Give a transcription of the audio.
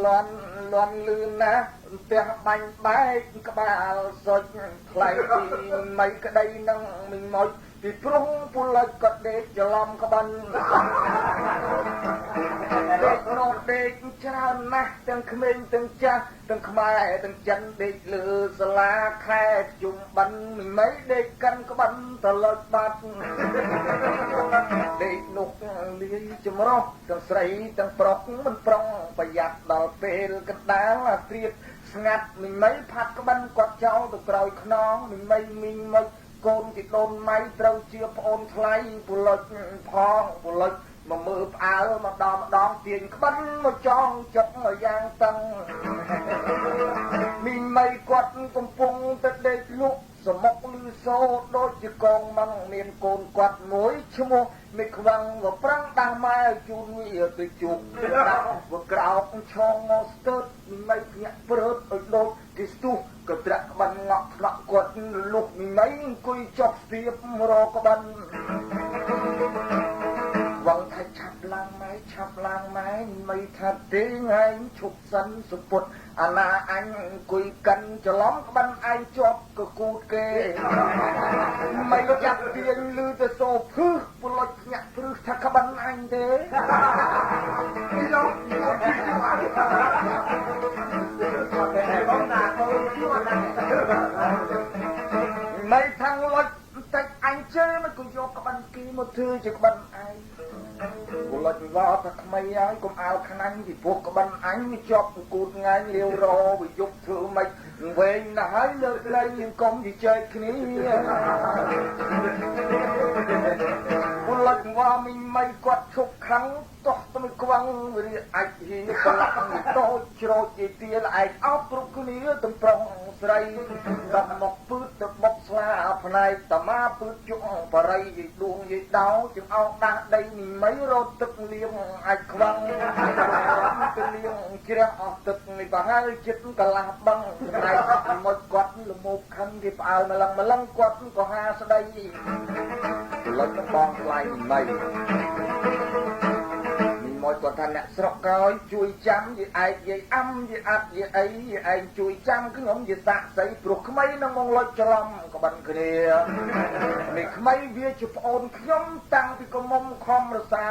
lon lư na tiếng bánh bái các bà rồi lại thì mấy cái đây nâng mình nói thì prung pu lại cất để cho làm các bạn để nó để cha na tiếng khmer tiếng cha tiếng khmer tiếng chân để lừa sla khai chung bánh mình mấy để căn các bạn tờ lợt bát để nục ly chấm rau tiếng sấy tiếng prok mình prongประหยัดដល់ពេលកណ្ដាលអាត្រៀតស្ងាត់មិនមិនផាត់ក្បិនគាត់ចោលទៅក្រោយខ្នងមិនមិនមីងមកកូនទីដូនម៉ៃត្រូវជាប្អូនថ្លៃពលិចផងពលិចមកមើលផ្អើលម្ដងទាញក្បិនមកចងចិត្តមកយ៉ាងតឹងមីងម៉ៃគាត់កំពុងទៅដេកលក់សមុកលឺសូដូចជាកងម៉ងមានកូនគាត់មួយឈ្មោះមេខ្វាំងវប្រាំងដាស់ម៉ែជូនវាទៅជុំដាក់វក្រោកឆងមកស្ទើតមីភ្ញាក់ព្រឺតឲ្យដូចទីស្ទុះក៏ត្រាក់ក្បិនងក់ថ្នាក់គាត់លុះមីអង្គុយចុះស្ទាបរកក្បិនវងថាឆាប់ឡើងម៉ែមិនថាទេថ្ងៃឈប់សិនសុពុតអាណាអញអង្គុយកិនច្រឡំក្បិនឯងជាប់ក៏គូតគេមិនចាប់ទាញលឺទៅសូភឹសពលុចញាក់ព្រឹសថាក្បិនអញទេមិនខាងលុចតែអញជើមិនក៏យកក្បិនគីមកធ្វើជាក្បិនឯងពលិចវត្តថាថ្មីហើយកុំអើខ្នាញ់ពីពួកក្បិនអញវាជាប់គូតងាយរាវរវាយប់ធ្វើម៉េចវែងណាស់ហើយលើកលែងយើងកុំជជែកគ្នាពលិចវត្តមីមិនគាត់ឈប់ខាងតោះទៅខ្វាំងវាអាចហ៊ីកលាក់តូចច្រូចជាទាលឯកអោបគ្រប់គ្នាទំប្រងស្រីដល់មកពឺទៅបុកស្លាផ្នែកតាមាពឺជុកបរិយយដួងយដោជើងអោដាស់ដីមីមិនរត់ទឹកលៀងអាចខ្វាំងទៅលៀងជ្រះអស់ទឹកនេះប្រហែលចិត្តកលាស់បឹងផ្នែកមកគាត់លមោកខឹងគេផ្អើលម្លឹងគាត់ក៏ហាស្ដីលុចបងថ្លៃមិនមកគាត់ថាអ្នកស្រុកក្រោយជួយចាំយាយឯកយាយអំយាយអាត់យាយអីយាយឯងជួយចាំខ្ញុំយាយសាក់ស្អីព្រោះក្មេងនឹងមកលុចច្រឡំក្បិនគ្នានេះក្មេងវាជាប្អូនខ្ញុំតាំងពីកុំមុំខំរសា